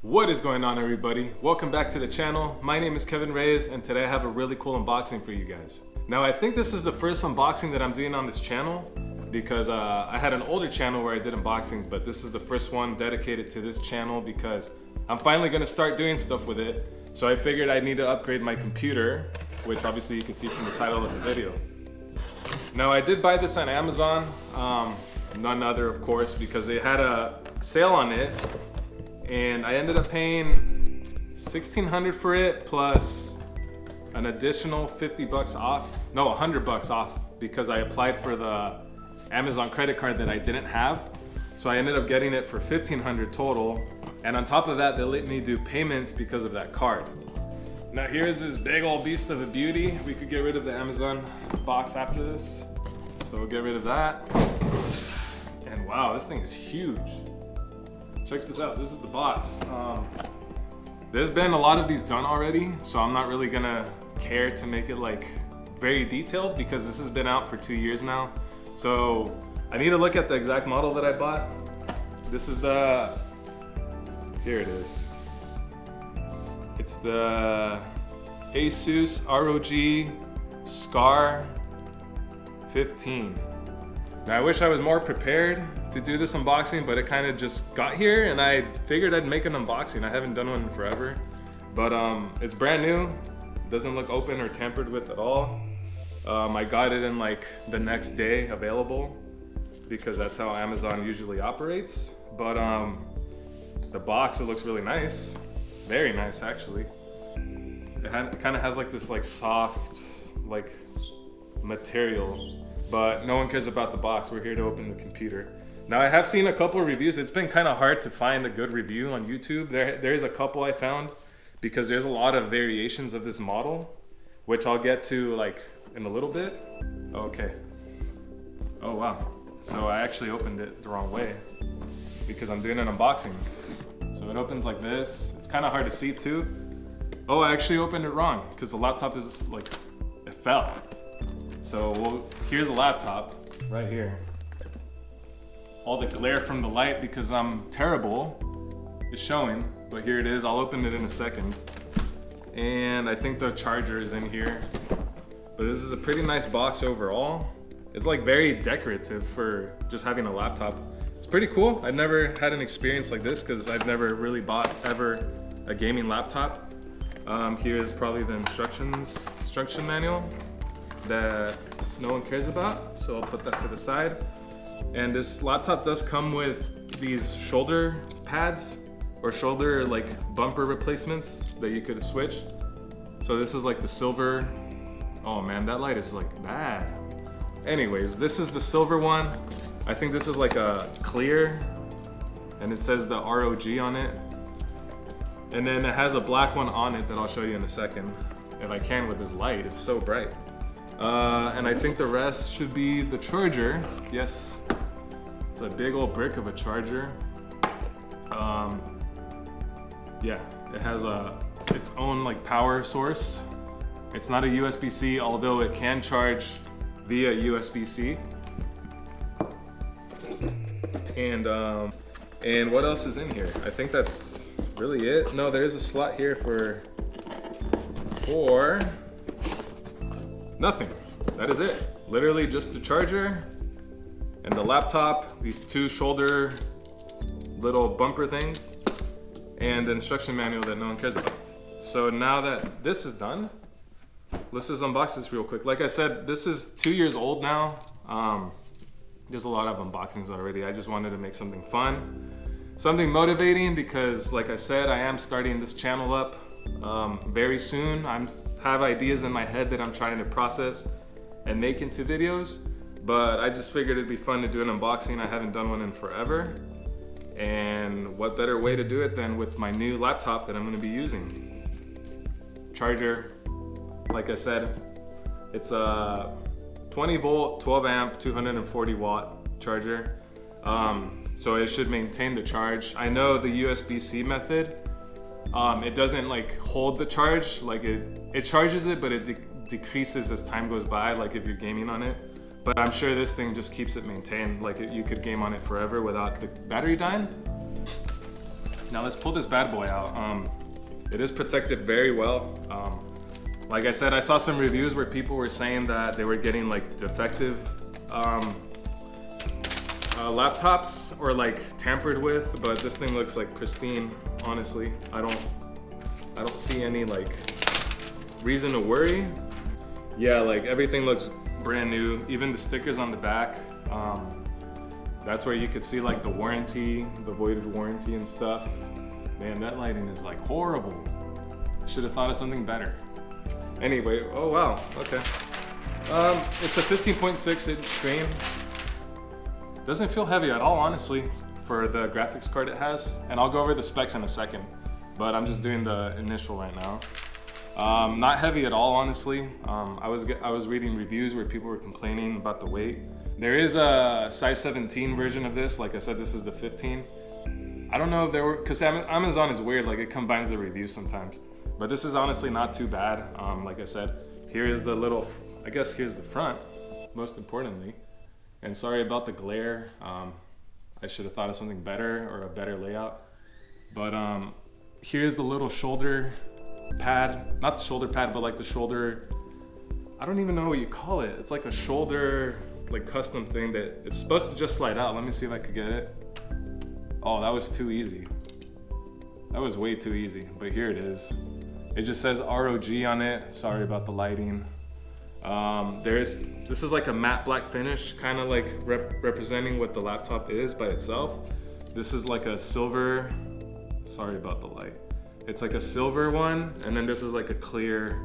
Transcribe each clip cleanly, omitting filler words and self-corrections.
What is going on, everybody? Welcome back to the channel. My name is Kevin Reyes, and today I have a really cool unboxing for you guys. Now, I think this is the first unboxing that I'm doing on this channel because I had an older channel where I did unboxings, but this is the first one dedicated to this channel because I'm finally gonna start doing stuff with it. So I figured I need to upgrade my computer, which obviously you can see from the title of the video. Now, I did buy this on Amazon, none other of course, because they had a sale on it. And I ended up paying $1,600 for it plus an additional 50 bucks off. No, 100 bucks off because I applied for the Amazon credit card that I didn't have. So I ended up getting it for $1,500 total. And on top of that, they let me do payments because of that card. Now here's this big old beast of a beauty. We could get rid of the Amazon box after this. So we'll get rid of that. And wow, this thing is huge. Check this out, this is the box. There's been a lot of these done already, so I'm not really gonna care to make it like very detailed because this has been out for 2 years now. So I need to look at the exact model that I bought. This is here it is. It's the ASUS ROG SCAR 15. Now I wish I was more prepared to do this unboxing, but it kind of just got here and I figured I'd make an unboxing. I haven't done one in forever, but it's brand new. Doesn't look open or tampered with at all. I got it in like the next day available because that's how Amazon usually operates. But the box, it looks really nice. Very nice actually. It kind of has like this like soft like material. But no one cares about the box. We're here to open the computer. Now I have seen a couple of reviews. It's been kind of hard to find a good review on YouTube. There is a couple I found because there's a lot of variations of this model, which I'll get to like in a little bit. Okay. Oh wow. So I actually opened it the wrong way because I'm doing an unboxing. So it opens like this. It's kind of hard to see too. Oh, I actually opened it wrong because the laptop is like, it fell. So here's a laptop right here. All the glare from the light because I'm terrible is showing, but here it is. I'll open it in a second. And I think the charger is in here. But this is a pretty nice box overall. It's like very decorative for just having a laptop. It's pretty cool. I've never had an experience like this because I've never really bought ever a gaming laptop. Here's probably the instruction manual that no one cares about, so I'll put that to the side. And this laptop does come with these shoulder pads or shoulder like bumper replacements that you could switch. So this is like the silver. Oh man, that light is like bad. Anyways, this is the silver one. I think this is like a clear and it says the ROG on it. And then it has a black one on it that I'll show you in a second if I can with this light. It's so bright. And I think the rest should be the charger. Yes, it's a big old brick of a charger. Yeah, it has its own like power source. It's not a USB-C, although it can charge via USB-C. And what else is in here? I think that's really it. No, there is a slot here for nothing. That is it. Literally just the charger and the laptop, these two shoulder little bumper things, and the instruction manual that no one cares about. So now that this is done, let's just unbox this real quick. Like I said, this is 2 years old now. There's a lot of unboxings already. I just wanted to make something fun, something motivating because like I said, I am starting this channel up very soon. I have ideas in my head that I'm trying to process and make into videos, but I just figured it'd be fun to do an unboxing. I haven't done one in forever, and what better way to do it than with my new laptop that I'm going to be using. Charger, like I said, it's a 20 volt, 12 amp, 240 watt charger, so it should maintain the charge. I know the USB-C method, it doesn't like hold the charge, like it charges it, but it decreases as time goes by, like if you're gaming on it. But I'm sure this thing just keeps it maintained, like you could game on it forever without the battery dying. Now let's pull this bad boy out. It is protected very well. Like I said, I saw some reviews where people were saying that they were getting like defective laptops or like tampered with, but this thing looks like pristine. Honestly, I don't see any like reason to worry. Yeah, like everything looks brand new. Even the stickers on the back. That's where you could see like the warranty, the voided warranty and stuff. Man, that lighting is like horrible. I should have thought of something better. Anyway, oh wow, okay. It's a 15.6 inch screen. Doesn't feel heavy at all, honestly, for the graphics card it has. And I'll go over the specs in a second, but I'm just doing the initial right now. Not heavy at all, honestly. I was reading reviews where people were complaining about the weight. There is a size 17 version of this. Like I said, this is the 15. I don't know if there were, because Amazon is weird, like it combines the reviews sometimes. But this is honestly not too bad. Like I said, here is the little, I guess here's the front, most importantly. And sorry about the glare. I should have thought of something better or a better layout. But here's the little shoulder pad, not the shoulder pad, but like the shoulder, I don't even know what you call it. It's like a shoulder, like custom thing that it's supposed to just slide out. Let me see if I could get it. Oh, that was too easy. That was way too easy, but here it is. It just says ROG on it. Sorry about the lighting. This is like a matte black finish, kind of like representing what the laptop is by itself. This is like a silver, sorry about the light. It's like a silver one, and then this is like a clear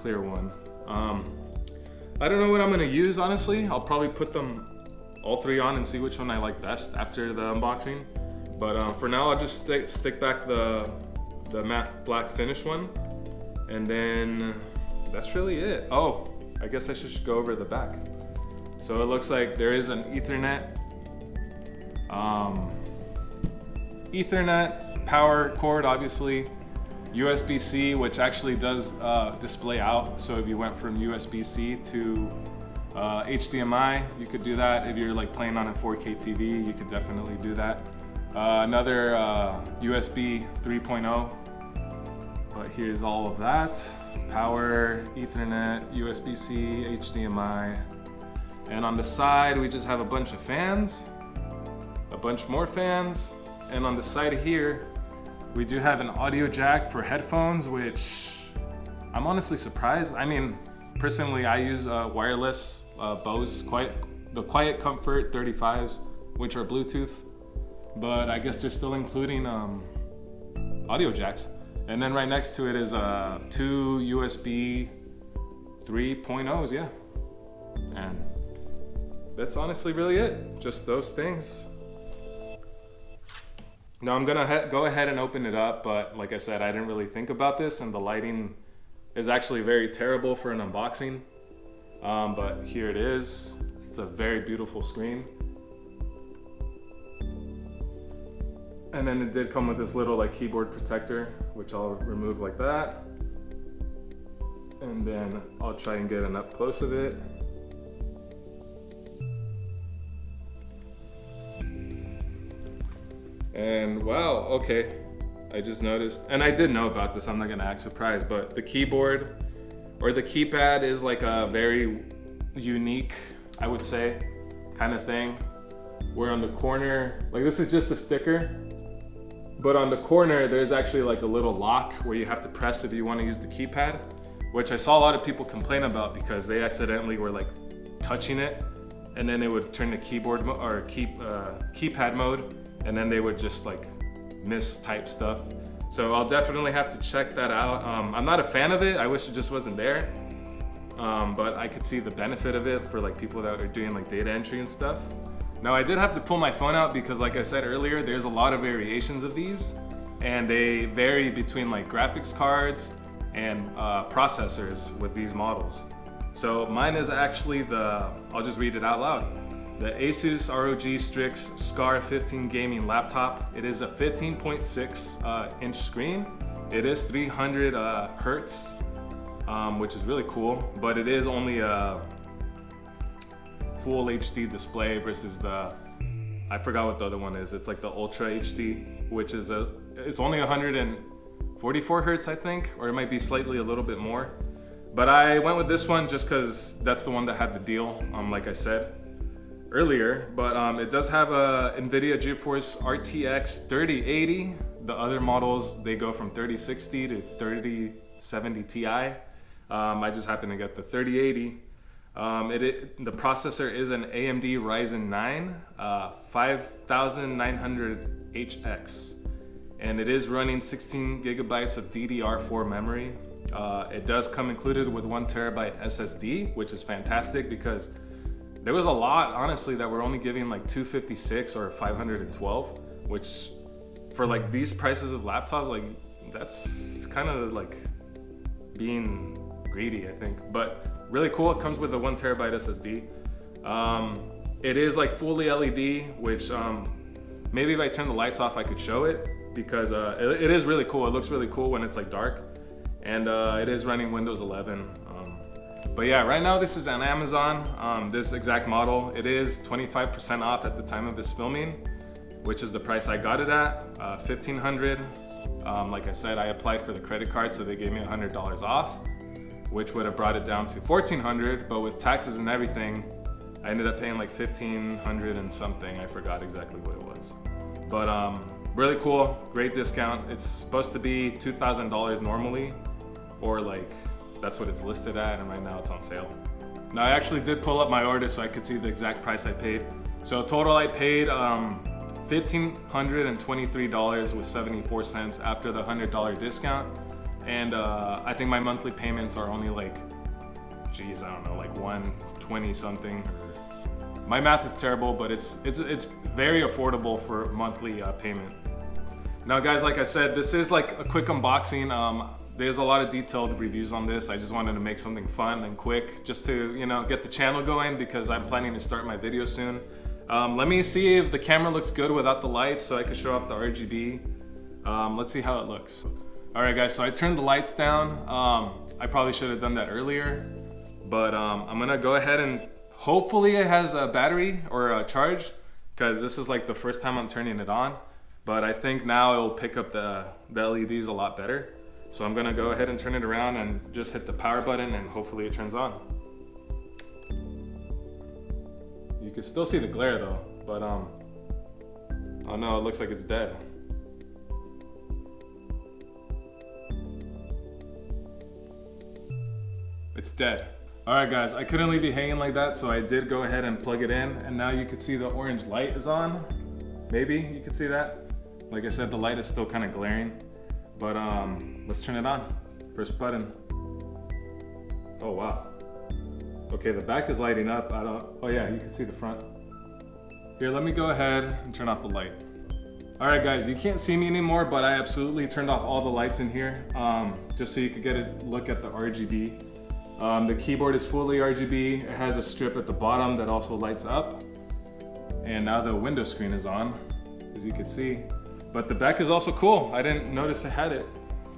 one. I don't know what I'm gonna use, honestly. I'll probably put them all three on and see which one I like best after the unboxing. But for now, I'll just stick back the matte black finish one, and then that's really it. Oh, I guess I should go over the back. So it looks like there is an Ethernet power cord, obviously. USB-C, which actually does display out. So if you went from USB-C to HDMI, you could do that. If you're like playing on a 4K TV, you could definitely do that. Another USB 3.0, but here's all of that. Power, Ethernet, USB-C, HDMI. And on the side, we just have a bunch of fans, a bunch more fans. And on the side here, we do have an audio jack for headphones, which I'm honestly surprised. I mean, personally, I use wireless Bose, the Quiet Comfort 35s, which are Bluetooth, but I guess they're still including audio jacks. And then right next to it is two USB 3.0s, yeah. And that's honestly really it, just those things. Now I'm gonna go ahead and open it up, but like I said, I didn't really think about this, and the lighting is actually very terrible for an unboxing. But here it is. It's a very beautiful screen. And then it did come with this little like keyboard protector, which I'll remove like that. And then I'll try and get an up close of it. And wow, okay. I just noticed, and I did know about this, I'm not gonna act surprised, but the keyboard or the keypad is like a very unique, I would say, kind of thing. Where on the corner, like this is just a sticker, but on the corner there's actually like a little lock where you have to press if you want to use the keypad, which I saw a lot of people complain about because they accidentally were like touching it, and then it would turn to keyboard or keypad mode, and then they would just like mistype stuff. So I'll definitely have to check that out. I'm not a fan of it. I wish it just wasn't there. But I could see the benefit of it for like people that are doing like data entry and stuff. Now I did have to pull my phone out because like I said earlier, there's a lot of variations of these, and they vary between like graphics cards and processors with these models. So mine is actually I'll just read it out loud. The ASUS ROG Strix SCAR 15 gaming laptop. It is a 15.6 inch screen. It is 300 hertz, which is really cool, but it is only a full HD display versus I forgot what the other one is. It's like the Ultra HD. which is it's only 144 hertz, I think, or it might be slightly a little bit more. But I went with this one just because that's the one that had the deal, like I said earlier. But it does have a NVIDIA GeForce RTX 3080. The other models, they go from 3060 to 3070 Ti. I just happen to get the 3080. The processor is an AMD Ryzen 9 5900HX, and it is running 16 gigabytes of DDR4 memory. It does come included with 1 terabyte SSD, which is fantastic because there was a lot, honestly, that were only giving like 256 or 512, which for like these prices of laptops, like that's kind of like being greedy, I think. But really cool. It comes with a 1 terabyte SSD. It is like fully LED, which maybe if I turn the lights off, I could show it because it is really cool. It looks really cool when it's like dark, and it is running Windows 11. But yeah, right now this is on Amazon. This exact model, it is 25% off at the time of this filming, which is the price I got it at, $1,500. Like I said, I applied for the credit card, so they gave me $100 off, which would have brought it down to $1,400, but with taxes and everything, I ended up paying like $1,500 and something. I forgot exactly what it was. But really cool, great discount. It's supposed to be $2,000 normally, or like that's what it's listed at, and right now it's on sale. Now I actually did pull up my order so I could see the exact price I paid. So total I paid $1,523.74 after the $100 discount. And I think my monthly payments are only like, geez, I don't know, like 120 something. My math is terrible, but it's very affordable for monthly payment. Now guys, like I said, this is like a quick unboxing. There's a lot of detailed reviews on this. I just wanted to make something fun and quick just to, you know, get the channel going because I'm planning to start my video soon. Let me see if the camera looks good without the lights so I can show off the RGB. Let's see how it looks. All right guys, so I turned the lights down. I probably should have done that earlier, but I'm gonna go ahead and hopefully it has a battery or a charge, because this is like the first time I'm turning it on, but I think now it will pick up the LEDs a lot better. So I'm gonna go ahead and turn it around and just hit the power button and hopefully it turns on. You can still see the glare though, but oh no, it looks like it's dead. It's dead. All right guys, I couldn't leave you hanging like that, so I did go ahead and plug it in, and now you can see the orange light is on. Maybe you can see that. Like I said, the light is still kind of glaring, but let's turn it on. First button. Oh wow. Okay, the back is lighting up. Oh yeah, you can see the front. Here, let me go ahead and turn off the light. All right guys, you can't see me anymore, but I absolutely turned off all the lights in here, just so you could get a look at the RGB. The keyboard is fully RGB. It has a strip at the bottom that also lights up. And now the window screen is on, as you can see. But the back is also cool. I didn't notice it had it.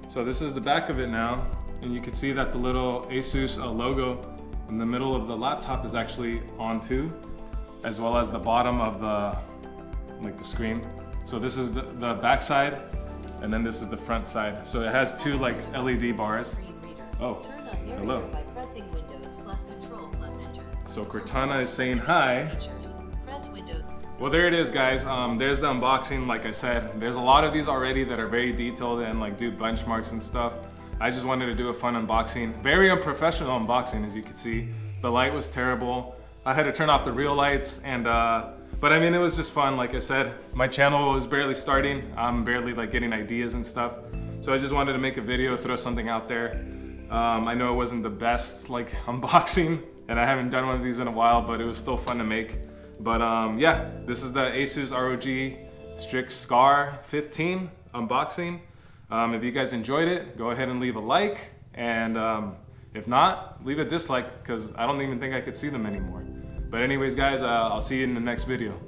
So this is the back of it now. And you can see that the little ASUS logo in the middle of the laptop is actually on too, as well as the bottom of the screen. So this is the back side, and then this is the front side. So it has two like LED bars. Oh, hello. So Cortana is saying hi. Well, there it is, guys. There's the unboxing. Like I said, there's a lot of these already that are very detailed and like do benchmarks and stuff. I just wanted to do a fun unboxing. Very unprofessional unboxing, as you can see. The light was terrible. I had to turn off the real lights, and but I mean, it was just fun. Like I said, my channel was barely starting. I'm barely like getting ideas and stuff. So I just wanted to make a video, throw something out there. I know it wasn't the best like unboxing, and I haven't done one of these in a while, but it was still fun to make. But yeah, this is the ASUS ROG Strix SCAR 15 unboxing. If you guys enjoyed it, go ahead and leave a like, and if not, leave a dislike, because I don't even think I could see them anymore. But anyways guys, I'll see you in the next video.